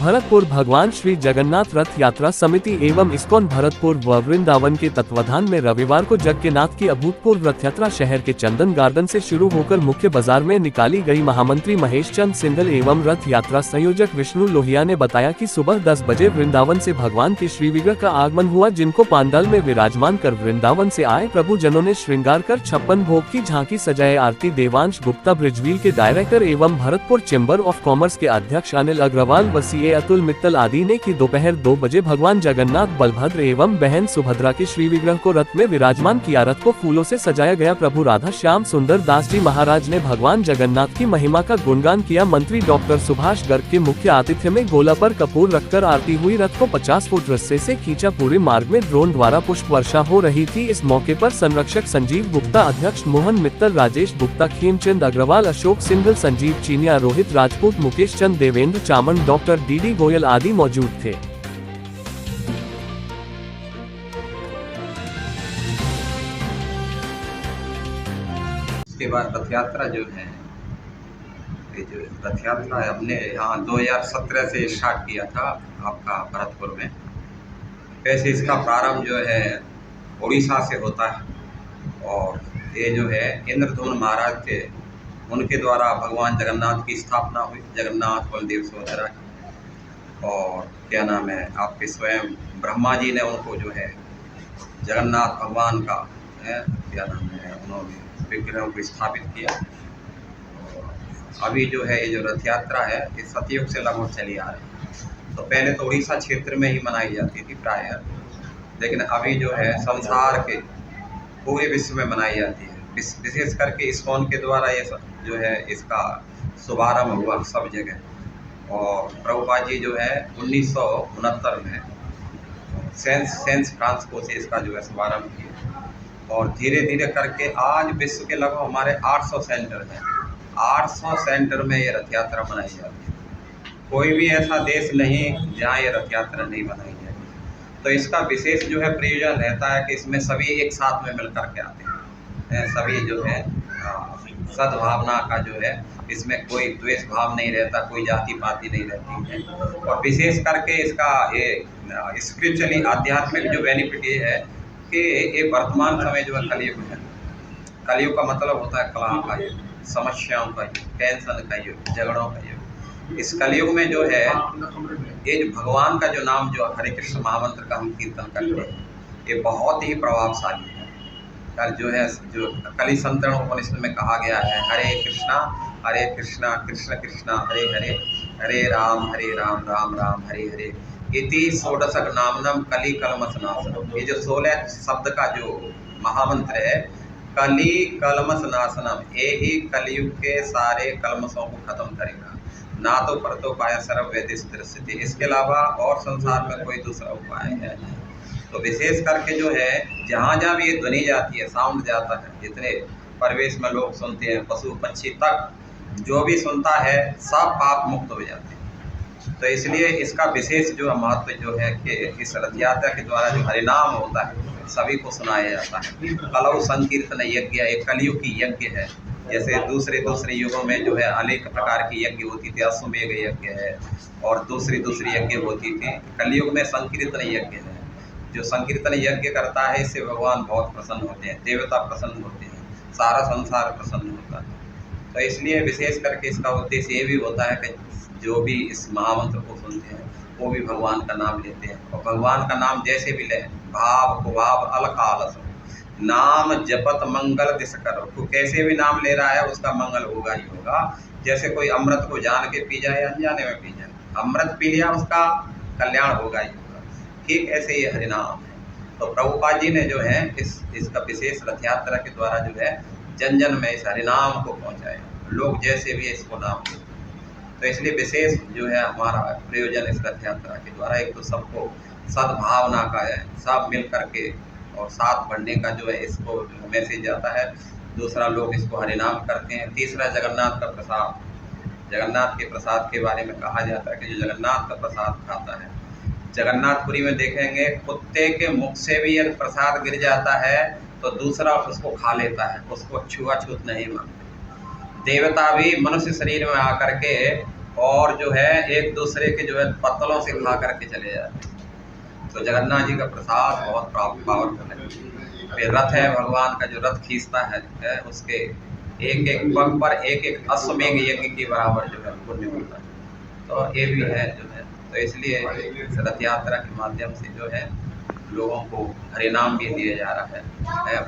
भरतपुर भगवान श्री जगन्नाथ रथ यात्रा समिति एवं इस्कॉन भरतपुर व वृंदावन के तत्वाधान में रविवार को जग के नाथ की अभूतपूर्व रथ यात्रा शहर के चंदन गार्डन से शुरू होकर मुख्य बाजार में निकाली गई। महामंत्री महेश चंद सिंघल एवं रथ यात्रा संयोजक विष्णु लोहिया ने बताया कि सुबह 10 बजे वृंदावन से भगवान के श्री विग्रह का आगमन हुआ, जिनको पांडाल में विराजमान कर वृंदावन से आए प्रभु जनों ने श्रृंगार कर 56 भोग की झांकी सजाए। आरती देवांश गुप्ता ब्रिजवील के डायरेक्टर एवं भरतपुर चेंबर ऑफ कॉमर्स के अध्यक्ष अनिल अग्रवाल व सीए अतुल मित्तल आदि ने की दोपहर 2 बजे भगवान जगन्नाथ बलभद्र एवं बहन सुभद्रा के श्री विग्रह को रथ में विराजमान किया। रथ को फूलों से सजाया गया। प्रभु राधा श्याम सुंदर दास जी महाराज ने भगवान जगन्नाथ की महिमा का गुणगान किया। मंत्री डॉक्टर सुभाष गर्ग के मुख्य आतिथ्य में गोला पर कपूर रखकर आरती हुई। रथ को 50 फुट रस्से से खींचा। पूरे मार्ग में ड्रोन द्वारा पुष्प वर्षा हो रही थी। इस मौके पर संरक्षक संजीव गुप्ता, अध्यक्ष मोहन मित्तल, राजेश गुप्ता, खेमचंद अग्रवाल, अशोक सिंघल, संजीव चीनिया, रोहित राजपूत, मुकेश चंद, देवेंद्र चामन, डॉक्टर डी गोयल आदि मौजूद थे। उसके बाद रथ यात्रा जो है, ये जो रथ यात्रा है हमने यहाँ 2017 से स्टार्ट किया था आपका भरतपुर में। वैसे इसका प्रारंभ जो है उड़ीसा से होता है और ये जो है इंद्रधुम्न महाराज थे, उनके द्वारा भगवान जगन्नाथ की स्थापना हुई, जगन्नाथ बलदेव सुभद्रा की। और क्या नाम है आपके स्वयं ब्रह्मा जी ने उनको जो है जगन्नाथ भगवान का क्या नाम है उन्होंने विग्रह को स्थापित किया। अभी जो है ये जो रथ यात्रा है ये सतयुग से लगभग चली आ रही है। तो पहले तो उड़ीसा क्षेत्र में ही मनाई जाती थी प्रायः, लेकिन अभी जो है संसार के पूरे विश्व में मनाई जाती है। विशेष करके इस्कॉन के द्वारा ये जो है इसका शुभारंभ हुआ सब जगह। और प्रभुपाद जी जो है 1969 में सेंस फ्रांसिस्को से इसका जो है शुभारंभ किया और धीरे धीरे करके आज विश्व के लगभग हमारे 800 सेंटर हैं। 800 सेंटर में ये रथ यात्रा मनाई जाती है। कोई भी ऐसा देश नहीं जहाँ ये रथ यात्रा नहीं मनाई जाती। तो इसका विशेष जो है प्रयोजन रहता है कि इसमें सभी एक साथ में मिलकर के आते हैं। सभी जो है सद्भावना का जो है, इसमें कोई द्वेष भाव नहीं रहता, कोई जाति पाति नहीं रहती है। और विशेष करके इसका ये स्पिरिचुअली आध्यात्मिक जो बेनिफिट ये है कि ये वर्तमान समय जो है कलयुग है। कलयुग का मतलब होता है कलह का युग, समस्याओं का युग, टेंशन का युग, झगड़ों का युग। इस कलयुग में जो है ये जो भगवान का जो नाम जो हरे कृष्ण महामंत्र का हम कीर्तन करते हैं, ये बहुत ही प्रभावशाली है। कल जो है जो कली संतरण उपनिषद में कहा गया है, हरे कृष्णा कृष्ण कृष्ण हरे हरे, हरे राम राम राम हरे हरे, इति षोडशक नामनम कली कलमस नाशनम। ये जो 16 शब्द का जो महामंत्र है, कली कलमस नाशनम, ये ही कलयुग के सारे कलमसों को खत्म करेगा। ना तो परतो पाया सर्व वैदिश दृश्य, इसके अलावा और संसार में कोई दूसरा उपाय है। तो विशेष करके जो है जहाँ जहाँ भी ये ध्वनि जाती है, साउंड जाता है, जितने परिवेश में लोग सुनते हैं, पशु पक्षी तक जो भी सुनता है सब पाप मुक्त हो जाते हैं। तो इसलिए इसका विशेष जो महत्व जो है कि इस रथ यात्रा के द्वारा जो हरिनाम होता है सभी को सुनाया जाता है। कलौ संकीर्तन यज्ञ एक कलयुग की यज्ञ है। जैसे दूसरे युगों में जो है अनेक प्रकार की यज्ञ होती थी, अश्वमेध यज्ञ है और दूसरी यज्ञ होती थी। कलयुग में संकीर्तन यज्ञ है। जो संकीर्तन यज्ञ करता है इससे भगवान बहुत प्रसन्न होते हैं, देवता प्रसन्न होते हैं, सारा संसार प्रसन्न होता है। तो इसलिए विशेष करके इसका उद्देश्य ये भी होता है कि जो भी इस महामंत्र को सुनते हैं वो भी भगवान का नाम लेते हैं। और भगवान का नाम जैसे भी लें, भाव कुभाव अलख आलस, नाम जपत मंगल दिस करो। तो कैसे भी नाम ले रहा है उसका मंगल होगा ही होगा। जैसे कोई अमृत को जान के पी जाए या अनजाने में पी जाए, अमृत पी लिया उसका कल्याण होगा ही होगा। ठीक ऐसे ये हरिनाम है। तो प्रभुपाद जी ने जो है इसका विशेष रथ यात्रा के द्वारा जो है जन जन में इस हरिनाम को पहुंचाया, लोग जैसे भी इसको नाम देते। तो इसलिए विशेष जो है हमारा प्रयोजन इस रथ यात्रा के द्वारा एक तो सबको सद्भावना का है, सब मिल करके और साथ बढ़ने का जो है इसको मैसेज जाता है। दूसरा लोग इसको हरिनाम करते हैं। तीसरा जगन्नाथ का प्रसाद, जगन्नाथ के प्रसाद के बारे में कहा जाता है कि जो जगन्नाथ का प्रसाद खाता है, जगन्नाथपुरी में देखेंगे कुत्ते के मुख से भी यदि प्रसाद गिर जाता है तो दूसरा उसको खा लेता है, उसको छुआछूत नहीं मानते। देवता भी मनुष्य शरीर में आकर के और जो है एक दूसरे के जो है पत्तलों से खा करके चले जाते हैं। तो जगन्नाथ जी का प्रसाद बहुत पावरफुल है। फिर रथ है, भगवान का जो रथ खींचता है उसके एक एक पग पर एक एक अश्वमेघ यज्ञ के बराबर जो है पुण्य होता है। तो ये भी है जो है, तो इसलिए इस रथ यात्रा के माध्यम से जो है लोगों को हरिनाम भी दिया जा रहा है,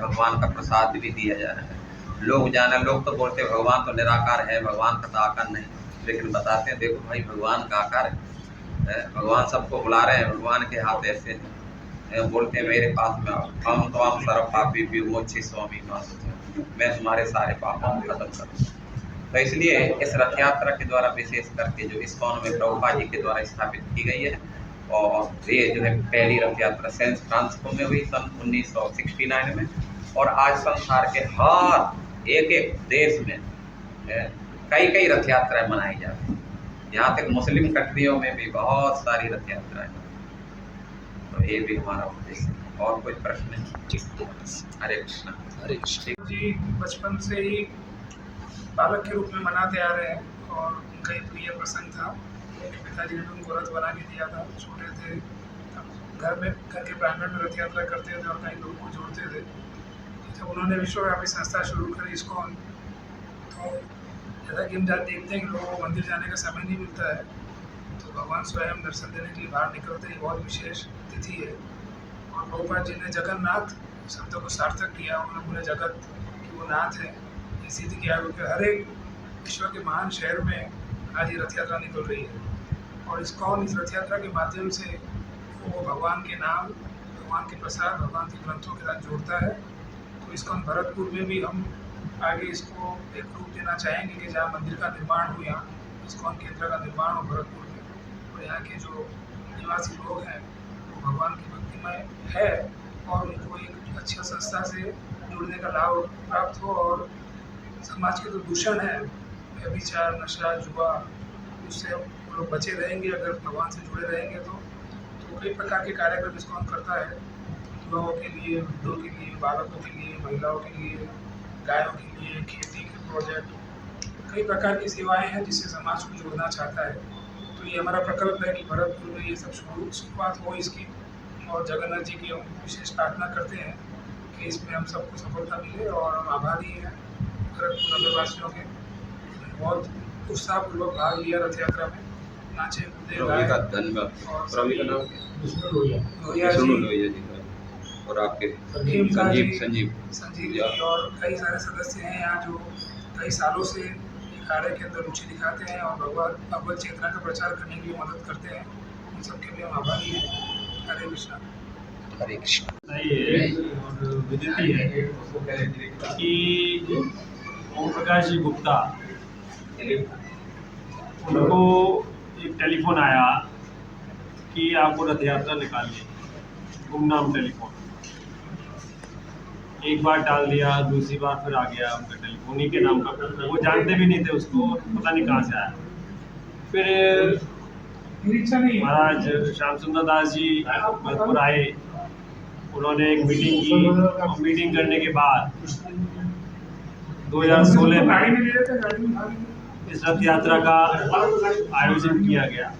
भगवान का प्रसाद भी दिया जा रहा है। लोग लोग तो बोलते हैं भगवान तो निराकार है, भगवान का तो आकार नहीं, लेकिन बताते हैं देखो भाई भगवान का आकार है, भगवान सबको बुला रहे हैं, भगवान के हाथ ऐसे हैं। बोलते हैं मेरे पास में आओ, हम तमाम सर्व पापी विमोची स्वामी मासुत, मैं तुम्हारे सारे पापों को खत्म करूँ। तो इसलिए इस रथ यात्रा के द्वारा विशेष करके जो इस्कॉन में प्रभुपाद जी के द्वारा स्थापित की गई है, और ये जो है पहली रथ यात्रा सैन फ्रांसिस्को में हुई सन 1969 में, और आज संसार के हर एक एक देश में कई कई रथ यात्राएं मनाई जाती हैं। यहाँ तक मुस्लिम कंट्रियों में भी बहुत सारी रथ यात्राएं। तो ये भी हमारा उद्देश्य है। और कोई प्रश्न है? हरे कृष्णा। हरे कृष्ण जी बचपन से ही बालक के रूप में मनाते आ रहे हैं और उनका एक प्रिय प्रसंग था। उनके पिताजी ने उनको रथ बना के दिया था, छोटे थे तब घर के प्रांगण में रथ यात्रा करते थे और कई लोगों को जोड़ते थे। जब उन्होंने विश्वव्यापी संस्था शुरू करी इस्कॉन, तो जैसा कि हम देखते हैं कि लोगों को मंदिर जाने का समय नहीं मिलता है, तो भगवान स्वयं दर्शन देने के लिए बाहर निकलते ही बहुत विशेष तिथि है। और प्रभुपाद जी ने जगन्नाथ शब्द को सार्थक किया, उन्होंने पूरे जगत की वो नाथ है ये सिद्ध किया, क्योंकि हर एक विश्व के महान शहर में आज ये रथ यात्रा निकल रही है। और इस्कॉन इस रथ यात्रा के माध्यम से वो भगवान के नाम, भगवान के प्रसाद, भगवान के ग्रंथों के साथ जोड़ता है। तो इस्कॉन भरतपुर में भी हम आगे इसको एक रूप देना चाहेंगे कि जहाँ मंदिर का निर्माण हो, यहाँ इस्कॉन केंद्र का निर्माण हो भरतपुर में, और यहाँ के जो निवासी लोग हैं वो भगवान की भक्तिमय है और उनको एक अच्छा संस्था से जुड़ने का लाभ प्राप्त हो। और समाज के जो दूषण है, व्यभिचार, नशा, जुआ, उससे वो लोग बचे रहेंगे अगर भगवान से जुड़े रहेंगे। तो कई प्रकार के कार्यक्रम इस्कॉन करता है, युवाओं के लिए, वृद्धों के लिए, बालकों के लिए, महिलाओं के लिए, गायों के लिए, खेती के प्रोजेक्ट, कई प्रकार की सेवाएं हैं जिससे समाज को जोड़ना चाहता है। तो ये हमारा प्रकल्प है कि भरतपुर में ये सब शुरुआत हो इसकी, और जगन्नाथ जी की हम विशेष प्रार्थना करते हैं कि इसमें हम सबको सफलता मिले। और हम आभारी हैं भरतपुर नगरवासियों के, बहुत उत्साहपूर्वक भाग लिया रथ यात्रा में, नाचे कूदे गाए। धन्यवाद। प्रभु का नाम लोहिया जी और आपके संजीव जी और कई सारे सदस्य हैं यहाँ जो कई सालों से ये कार्य के अंदर रुचि दिखाते हैं और भगवत चेतना का प्रचार करने के लिए मदद करते हैं। उन सबके लिए हम आभारी हैं। हरे कृष्णा। हरे कृष्ण। और विदिती है कि ओम प्रकाश जी गुप्ता, उनको एक टेलीफोन आया कि आपको रथ यात्रा निकालनी, गुमनाम टेलीफोन। एक बार डाल दिया, दूसरी बार फिर आ गया उनका टेलीफोन, उन्हीं के नाम का, वो जानते भी नहीं थे उसको, पता नहीं कहाँ से आया। फिर महाराज श्याम सुंदर दास जी भरतपुर आए, उन्होंने एक मीटिंग की, और मीटिंग करने के बाद 2016 में इस रथ यात्रा का आयोजन किया गया।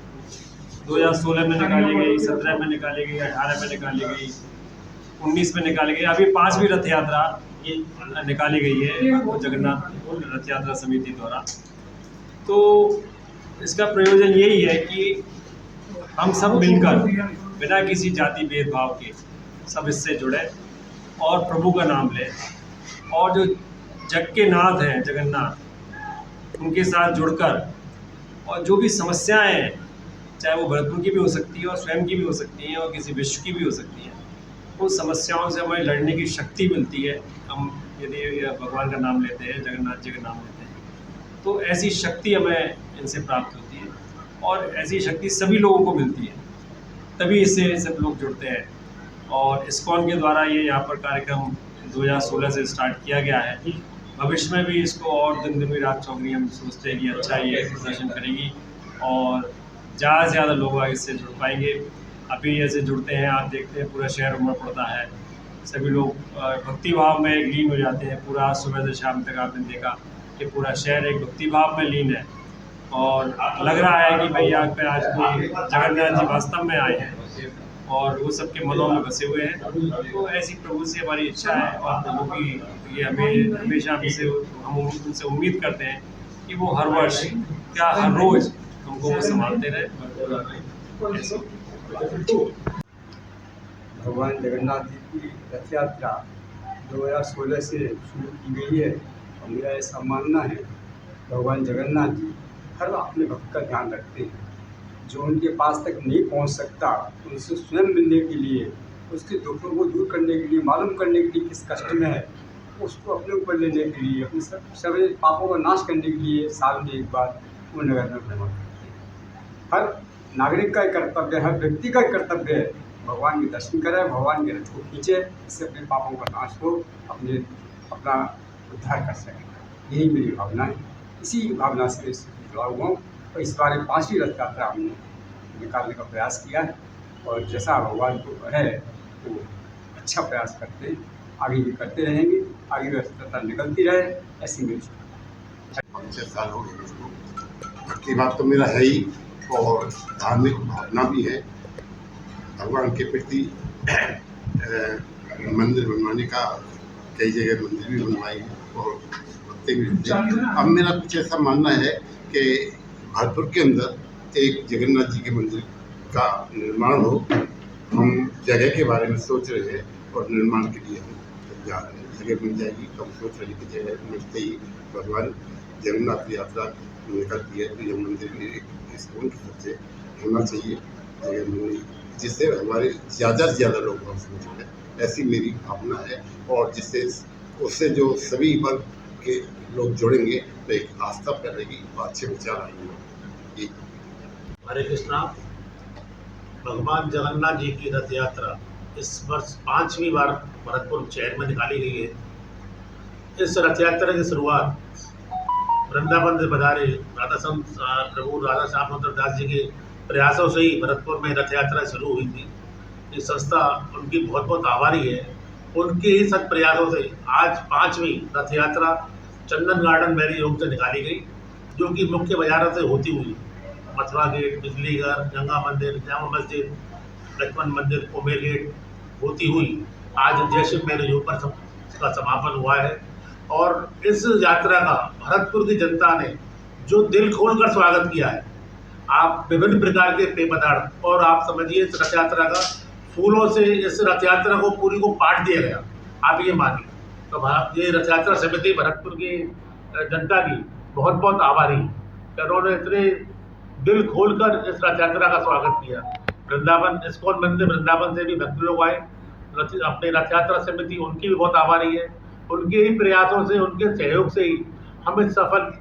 2016 में निकाली गई, 17 में निकाली गई, 18 में निकाली गई, 19 में निकाली गई। अभी 5वीं रथ यात्रा निकाली गई है वो जगन्नाथ रथ यात्रा समिति द्वारा। तो इसका प्रयोजन यही है कि हम सब मिलकर बिना किसी जाति भेदभाव के सब इससे जुड़े और प्रभु का नाम लें, और जो जग के नाथ हैं जगन्नाथ, उनके साथ जुड़कर, और जो भी समस्याएं हैं, चाहे वो भरतपुर की भी हो सकती है और स्वयं की भी हो सकती हैं और किसी विश्व की भी हो सकती हैं, उन समस्याओं से हमें लड़ने की शक्ति मिलती है। हम यदि भगवान का नाम लेते हैं, जगन्नाथ जी का नाम लेते हैं, तो ऐसी शक्ति हमें इनसे प्राप्त होती है, और ऐसी शक्ति सभी लोगों को मिलती है, तभी इससे सब लोग जुड़ते हैं। और इस्कॉन के द्वारा ये यहाँ पर कार्यक्रम 2016 से स्टार्ट किया गया है। भविष्य में भी इसको और दिन दिन रात चौगनी हम सोचते हैं कि अच्छा ये प्रदर्शन करेगी और ज़्यादा से ज़्यादा लोग इससे जुड़ पाएंगे। अभी ऐसे जुड़ते हैं, आप देखते हैं पूरा शहर उमड़ पड़ता है, सभी लोग भक्ति भाव में लीन हो जाते हैं। पूरा सुबह से शाम तक आपने देखा कि पूरा शहर एक भक्ति भाव में लीन है, और लग रहा है कि भाई यहाँ पे आज कोई जगन्नाथ जी वास्तव में आए हैं और वो सबके मनों में बसे हुए हैं। तो ऐसी प्रभु से हमारी इच्छा है और प्रभु की ये हमें हमेशा हम उनसे उम्मीद करते हैं कि वो हर वर्ष क्या हर रोज हमको वो संभालते रहे। ऐसे। भगवान जगन्नाथ जी की रथ यात्रा 2016 से शुरू की गई है और मेरा ऐसा मानना है भगवान जगन्नाथ जी हर अपने भक्त का ध्यान रखते हैं। जो उनके पास तक नहीं पहुंच सकता उनसे स्वयं मिलने के लिए, उसके दुखों को दूर करने के लिए, मालूम करने के लिए किस कष्ट में है, उसको अपने ऊपर लेने के लिए, अपने सभी पापों का नाश करने के लिए साल में एक बार वो नगर में भ्रमण करते हैं। हर नागरिक का कर्तव्य, हर व्यक्ति का कर्तव्य है भगवान के दर्शन करे, भगवान के रथ को खींचे, इससे अपने पापों का नाश हो, अपना उद्धार कर सके। यही मेरी भावना है। इसी भावना से जुड़ा हुआ हूँ और इस बार 5वीं रथ यात्रा हमने निकालने का प्रयास किया है और जैसा भगवान को है वो अच्छा प्रयास करते हैं, आगे भी करते रहेंगे, आगे भी रथ यात्रा निकलती रहे, ऐसी मेरी 5-6 साल हो गए उसको। भक्ति भाव तो मेरा है ही और धार्मिक भावना भी है। भगवान के प्रति मंदिर बनवाने का कई जगह मंदिर भी बनवाए हैं और भक्ति भी होते हैं। अब मेरा कुछ ऐसा मानना है कि भरतपुर के अंदर एक जगन्नाथ जी के मंदिर का निर्माण हो। हम जगह के बारे में सोच रहे हैं और निर्माण के लिए हम जा रहे हैं। जगह मिल जाएगी तो हम सोच रहे हैं कि जगह मिलते ही भगवान जगन्नाथ की यात्रा निकलती है तो यह मंदिर एक इस्कॉन की तरफ से होना चाहिए जगह मिलनी, जिससे हमारे ज़्यादा से ज़्यादा लोग वहाँ से जुड़े, ऐसी मेरी भावना है। और जिससे उससे जो सभी वर्ग के लोग जुड़ेंगे तो एक आस्था फैलेगी और अच्छे विचार आएंगे। हरे कृष्णा। भगवान जगन्नाथ जी की रथ यात्रा इस वर्ष 5वीं बार भरतपुर शहर में निकाली गई है। इस रथ यात्रा की शुरुआत वृंदावन से पधारे प्रभु राधा श्याम सुंदर दास जी के प्रयासों से ही भरतपुर में रथ यात्रा शुरू हुई थी। ये संस्था उनकी बहुत बहुत आभारी है। उनके ही सत प्रयासों से आज 5वीं रथ यात्रा चंदन गार्डन मैरी योग से निकाली गई, जो कि मुख्य बाजारों से होती हुई मथुरा गेट, बिजली घर, गंगा मंदिर, जामा मस्जिद, लक्ष्मण मंदिर, कुमेर गेट होती हुई आज जयशिव मैरी योग पर इसका समापन हुआ है। और इस यात्रा का भरतपुर की जनता ने जो दिल खोलकर स्वागत किया है। आप विभिन्न प्रकार के पेय पदार्थ और आप समझिए इस रथ यात्रा का फूलों से इस रथ यात्रा को पूरी को पाट दिया गया, आप ये मानिए। तो ये रथ यात्रा समिति भरतपुर की जनता की बहुत बहुत आभारी है। उन्होंने इतने दिल खोलकर इस रथ यात्रा का स्वागत किया। वृंदावन इस्कॉन मंदिर वृंदावन से भी भक्त लोग आए, अपनी रथ यात्रा समिति उनकी भी बहुत आभारी है। उनके ही प्रयासों से, उनके सहयोग से ही हम इस सफल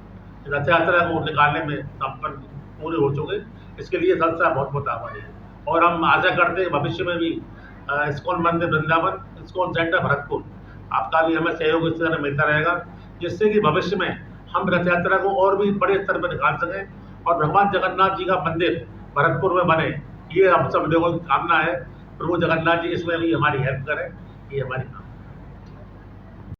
रथ यात्रा को निकालने में संपन्न पूरे हो चुके। इसके लिए संस्था बहुत बहुत आभारी है और हम आशा करते हैं भविष्य में भी इस्कॉन मंदिर वृंदावन, इस्कॉन सेंटर भरतपुर, आपका भी हमें सहयोग इस तरह मिलता रहेगा, जिससे कि भविष्य में हम रथ यात्रा को और भी बड़े स्तर पर निकाल सकें और भगवान जगन्नाथ जी का मंदिर भरतपुर में बने। ये हम सब लोगों की कामना है। प्रभु जगन्नाथ जी इसमें भी हमारी हेल्प करें, ये हमारी कामना है।